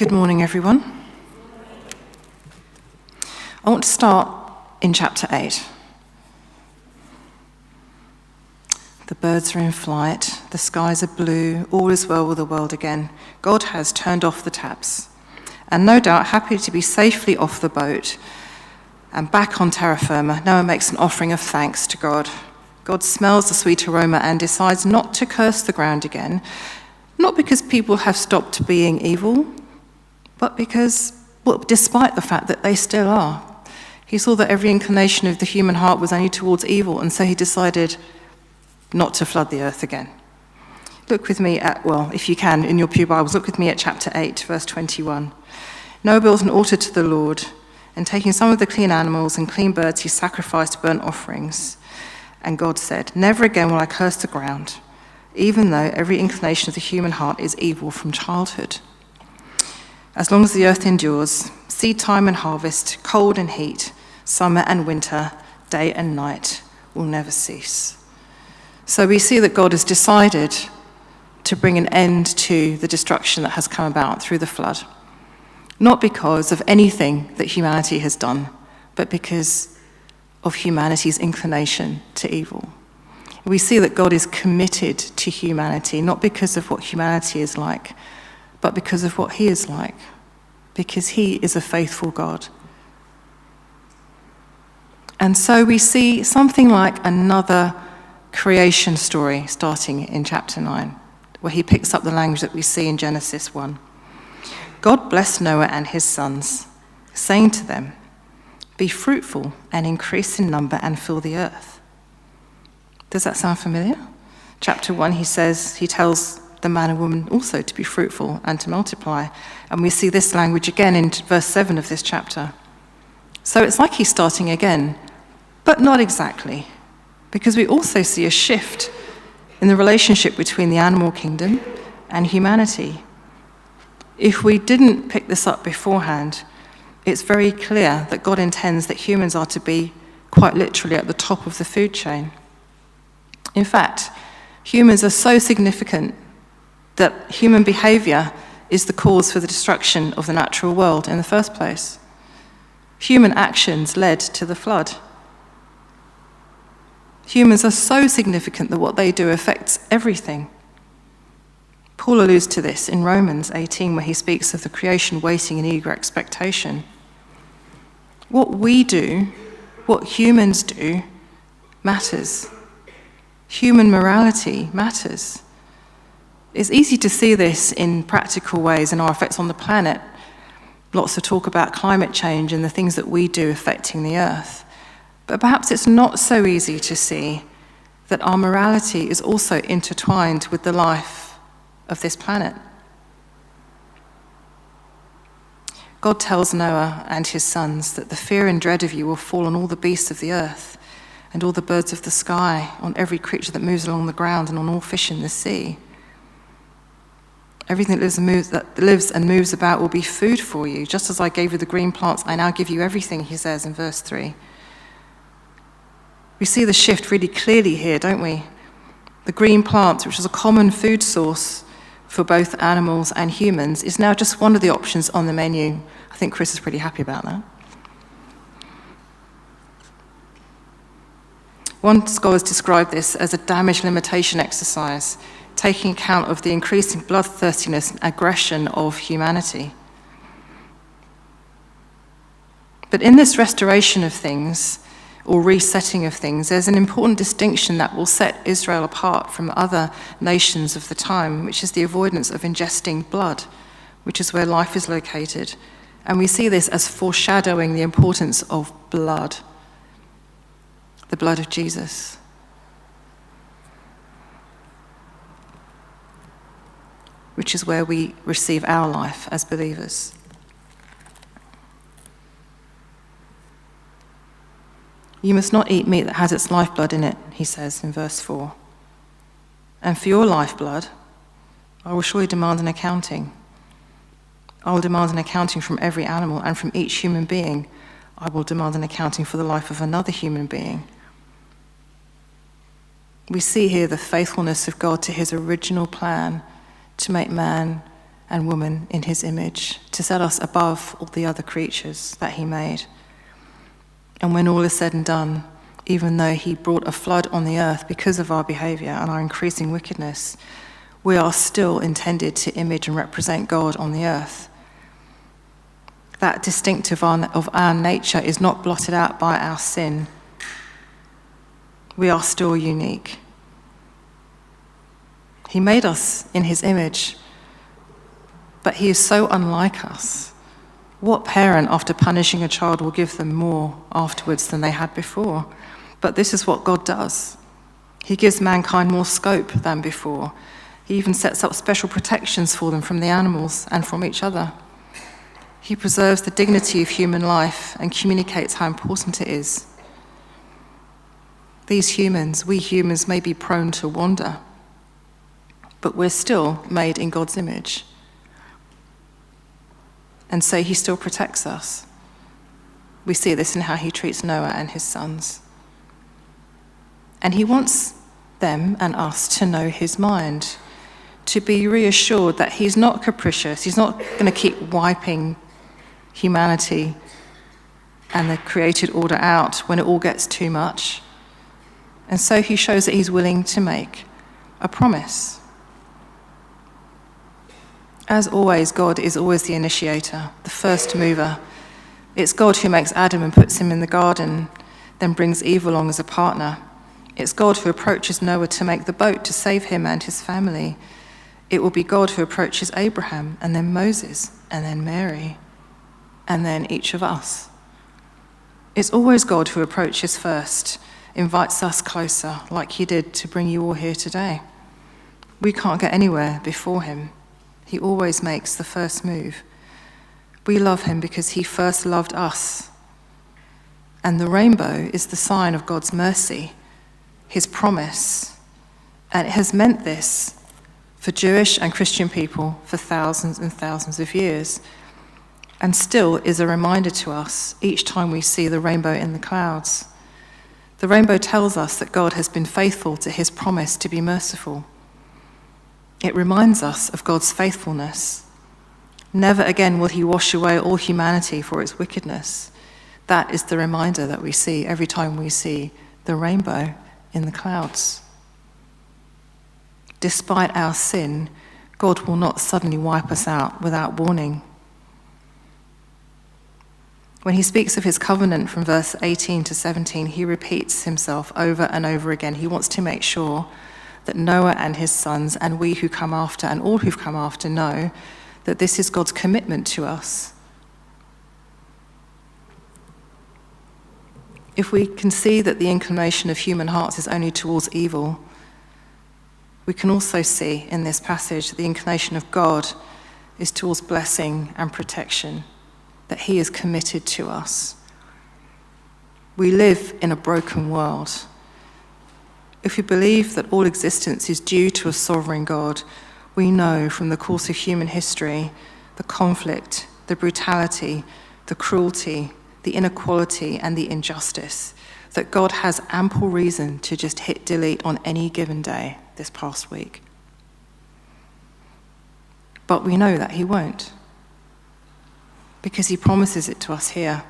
Good morning, everyone. I want to start in chapter 8. The birds are in flight, the skies are blue, all is well with the world again. God has turned off the taps, and no doubt happy to be safely off the boat and back on terra firma, Noah makes an offering of thanks to God. God smells the sweet aroma and decides not to curse the ground again, not because people have stopped being evil, but because, despite the fact that they still are. He saw that every inclination of the human heart was only towards evil, and so he decided not to flood the earth again. Look with me at, if you can, in your pew Bibles, look with me at chapter 8, verse 21. Noah built an altar to the Lord, and taking some of the clean animals and clean birds, he sacrificed burnt offerings. And God said, "Never again will I curse the ground, even though every inclination of the human heart is evil from childhood. As long as the earth endures, seed time and harvest, cold and heat, summer and winter, day and night will never cease." So we see that God has decided to bring an end to the destruction that has come about through the flood. Not because of anything that humanity has done, but because of humanity's inclination to evil. We see that God is committed to humanity, not because of what humanity is like, but because of what he is like, because he is a faithful God. And so we see something like another creation story starting in chapter 9, where he picks up the language that we see in Genesis 1. God blessed Noah and his sons, saying to them, "Be fruitful and increase in number and fill the earth." Does that sound familiar? Chapter 1, he tells the man and woman also to be fruitful and to multiply. And we see this language again in verse 7 of this chapter. So it's like he's starting again, but not exactly, because we also see a shift in the relationship between the animal kingdom and humanity. If we didn't pick this up beforehand, it's very clear that God intends that humans are to be quite literally at the top of the food chain. In fact, humans are so significant that human behavior is the cause for the destruction of the natural world in the first place. Human actions led to the flood. Humans are so significant that what they do affects everything. Paul alludes to this in Romans 18, where he speaks of the creation waiting in eager expectation. What we do, what humans do, matters. Human morality matters. It's easy to see this in practical ways in our effects on the planet. Lots of talk about climate change and the things that we do affecting the earth. But perhaps it's not so easy to see that our morality is also intertwined with the life of this planet. God tells Noah and his sons that the fear and dread of you will fall on all the beasts of the earth and all the birds of the sky, on every creature that moves along the ground and on all fish in the sea. Everything that lives and moves about will be food for you. Just as I gave you the green plants, I now give you everything, he says in verse 3. We see the shift really clearly here, don't we? The green plant, which is a common food source for both animals and humans, is now just one of the options on the menu. I think Chris is pretty happy about that. One scholar has described this as a damage limitation exercise, taking account of the increasing bloodthirstiness and aggression of humanity. But in this restoration of things, or resetting of things, there's an important distinction that will set Israel apart from other nations of the time, which is the avoidance of ingesting blood, which is where life is located. And we see this as foreshadowing the importance of blood, the blood of Jesus. Which is where we receive our life as believers. You must not eat meat that has its lifeblood in it, he says in verse 4. And for your lifeblood, I will surely demand an accounting. I will demand an accounting from every animal, and from each human being, I will demand an accounting for the life of another human being. We see here the faithfulness of God to his original plan to make man and woman in his image, to set us above all the other creatures that he made. And when all is said and done, even though he brought a flood on the earth because of our behavior and our increasing wickedness, we are still intended to image and represent God on the earth. That distinctive of our nature is not blotted out by our sin. We are still unique. He made us in his image, but he is so unlike us. What parent, after punishing a child, will give them more afterwards than they had before? But this is what God does. He gives mankind more scope than before. He even sets up special protections for them from the animals and from each other. He preserves the dignity of human life and communicates how important it is. We humans may be prone to wander, but we're still made in God's image. And so he still protects us. We see this in how he treats Noah and his sons. And he wants them and us to know his mind, to be reassured that he's not capricious. He's not going to keep wiping humanity and the created order out when it all gets too much. And so he shows that he's willing to make a promise. As always, God is always the initiator, the first mover. It's God who makes Adam and puts him in the garden, then brings Eve along as a partner. It's God who approaches Noah to make the boat to save him and his family. It will be God who approaches Abraham, and then Moses, and then Mary, and then each of us. It's always God who approaches first, invites us closer, like he did to bring you all here today. We can't get anywhere before him. He always makes the first move. We love him because he first loved us. And the rainbow is the sign of God's mercy, his promise. And it has meant this for Jewish and Christian people for thousands and thousands of years, and still is a reminder to us each time we see the rainbow in the clouds. The rainbow tells us that God has been faithful to his promise to be merciful. It reminds us of God's faithfulness. Never again will he wash away all humanity for its wickedness. That is the reminder that we see every time we see the rainbow in the clouds. Despite our sin, God will not suddenly wipe us out without warning. When he speaks of his covenant from verse 18 to 17, he repeats himself over and over again. He wants to make sure that Noah and his sons and we who come after and all who've come after know that this is God's commitment to us. If we can see that the inclination of human hearts is only towards evil, we can also see in this passage the inclination of God is towards blessing and protection, that he is committed to us. We live in a broken world. If we believe that all existence is due to a sovereign God, we know from the course of human history the conflict, the brutality, the cruelty, the inequality, and the injustice, that God has ample reason to just hit delete on any given day this past week. But we know that he won't, because he promises it to us here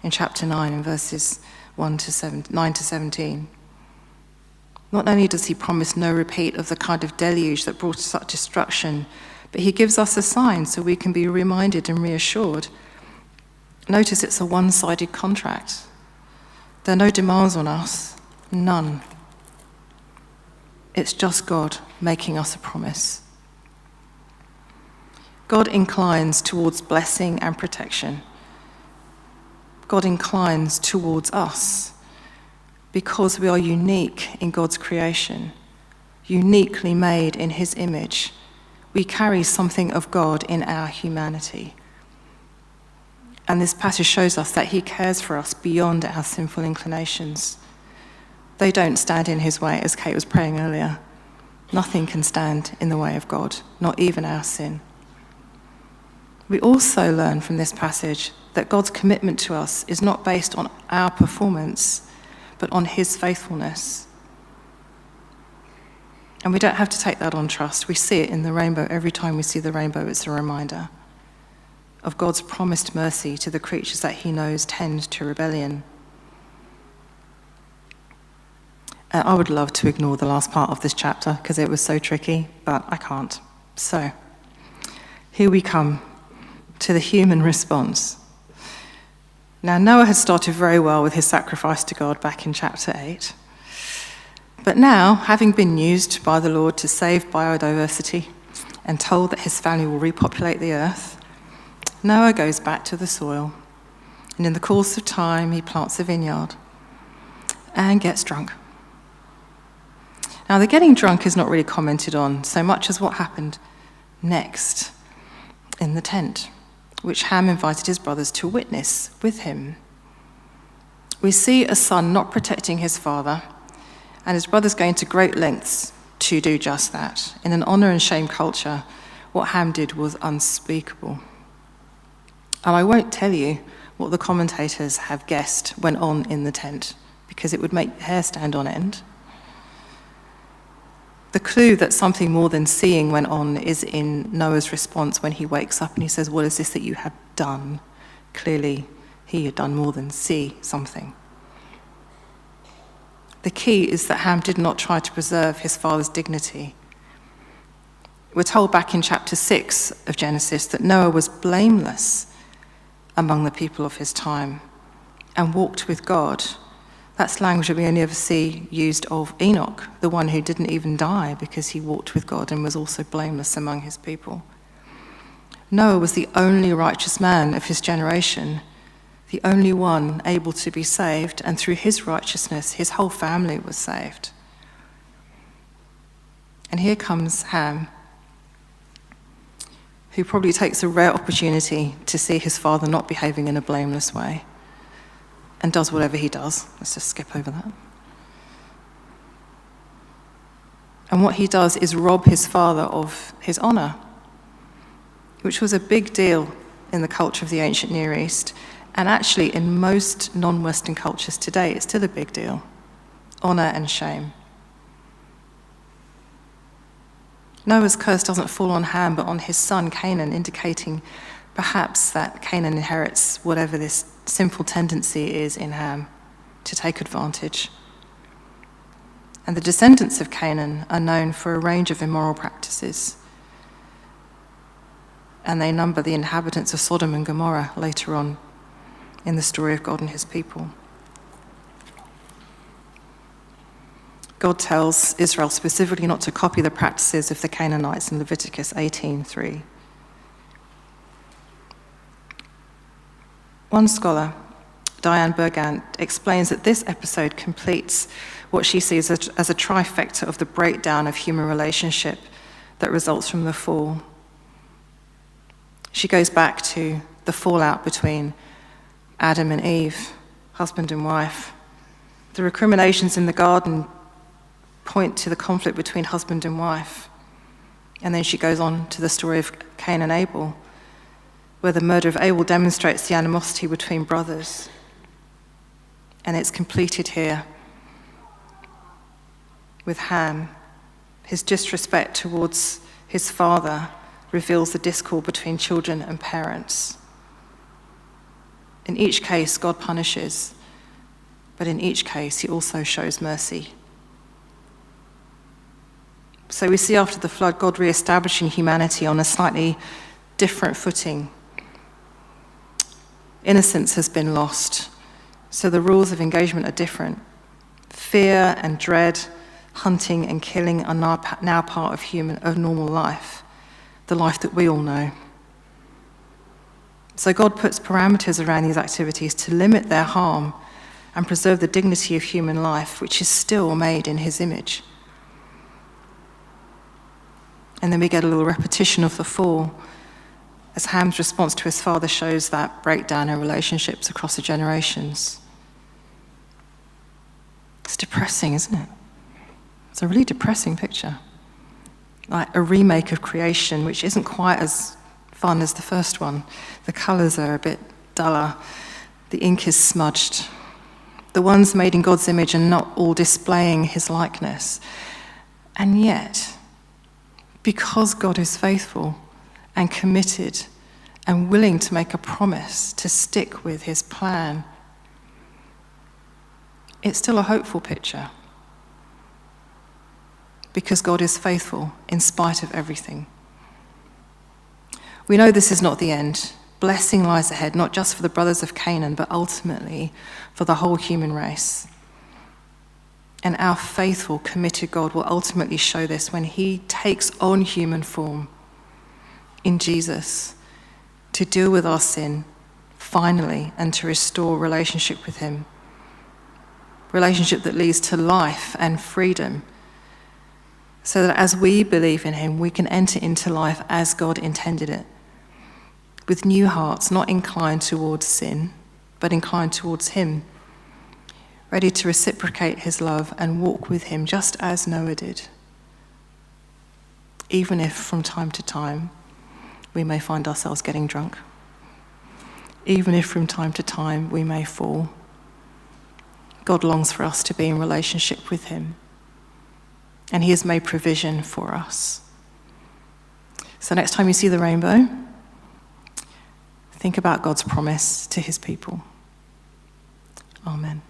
in chapter 9 in verses 9 to 17. Not only does he promise no repeat of the kind of deluge that brought such destruction, but he gives us a sign so we can be reminded and reassured. Notice it's a one-sided contract. There are no demands on us, none. It's just God making us a promise. God inclines towards blessing and protection. God inclines towards us because we are unique in God's creation, uniquely made in his image. We carry something of God in our humanity. And this passage shows us that he cares for us beyond our sinful inclinations. They don't stand in his way, as Kate was praying earlier. Nothing can stand in the way of God, not even our sin. We also learn from this passage that God's commitment to us is not based on our performance, but on his faithfulness. And we don't have to take that on trust. We see it in the rainbow. Every time we see the rainbow, it's a reminder of God's promised mercy to the creatures that he knows tend to rebellion. I would love to ignore the last part of this chapter because it was so tricky, but I can't. So, here we come to the human response. Now, Noah had started very well with his sacrifice to God back in chapter 8. But now, having been used by the Lord to save biodiversity and told that his family will repopulate the earth, Noah goes back to the soil. And in the course of time, he plants a vineyard and gets drunk. Now, the getting drunk is not really commented on so much as what happened next in the tent, which Ham invited his brothers to witness with him. We see a son not protecting his father, and his brothers going to great lengths to do just that. In an honor and shame culture, what Ham did was unspeakable. And I won't tell you what the commentators have guessed went on in the tent, because it would make your hair stand on end. The clue that something more than seeing went on is in Noah's response when he wakes up and he says, "What is this that you have done?" Clearly, he had done more than see something. The key is that Ham did not try to preserve his father's dignity. We're told back in chapter 6 of Genesis that Noah was blameless among the people of his time and walked with God. That's language that we only ever see used of Enoch, the one who didn't even die because he walked with God and was also blameless among his people. Noah was the only righteous man of his generation, the only one able to be saved, and through his righteousness, his whole family was saved. And here comes Ham, who probably takes a rare opportunity to see his father not behaving in a blameless way, and does whatever he does. Let's just skip over that. And what he does is rob his father of his honor, which was a big deal in the culture of the ancient Near East. And actually, in most non-Western cultures today, it's still a big deal. Honor and shame. Noah's curse doesn't fall on Ham, but on his son Canaan, indicating perhaps that Canaan inherits whatever this sinful tendency is in Ham to take advantage. And the descendants of Canaan are known for a range of immoral practices. And they number the inhabitants of Sodom and Gomorrah later on in the story of God and his people. God tells Israel specifically not to copy the practices of the Canaanites in Leviticus 18:3. One scholar, Diane Bergant, explains that this episode completes what she sees as a trifecta of the breakdown of human relationship that results from the fall. She goes back to the fallout between Adam and Eve, husband and wife. The recriminations in the garden point to the conflict between husband and wife. And then she goes on to the story of Cain and Abel, where the murder of Abel demonstrates the animosity between brothers. And it's completed here with Ham. His disrespect towards his father reveals the discord between children and parents. In each case, God punishes, but in each case, he also shows mercy. So we see after the flood, God re-establishing humanity on a slightly different footing. Innocence has been lost, so the rules of engagement are different. Fear and dread, hunting and killing are now part of normal life, the life that we all know. So God puts parameters around these activities to limit their harm and preserve the dignity of human life, which is still made in his image. And then we get a little repetition of the fall, as Ham's response to his father shows that breakdown in relationships across the generations. It's depressing, isn't it? It's a really depressing picture. Like a remake of creation, which isn't quite as fun as the first one. The colours are a bit duller. The ink is smudged. The ones made in God's image are not all displaying his likeness. And yet, because God is faithful and committed and willing to make a promise to stick with his plan, it's still a hopeful picture. Because God is faithful in spite of everything. We know this is not the end. Blessing lies ahead, not just for the brothers of Canaan, but ultimately for the whole human race. And our faithful, committed God will ultimately show this when he takes on human form in Jesus to deal with our sin finally and to restore relationship with him. Relationship that leads to life and freedom, so that as we believe in him, we can enter into life as God intended it, with new hearts, not inclined towards sin, but inclined towards him, ready to reciprocate his love and walk with him just as Noah did, even if from time to time we may find ourselves getting drunk, even if from time to time we may fall. God longs for us to be in relationship with him, and he has made provision for us. So next time you see the rainbow, think about God's promise to his people. Amen.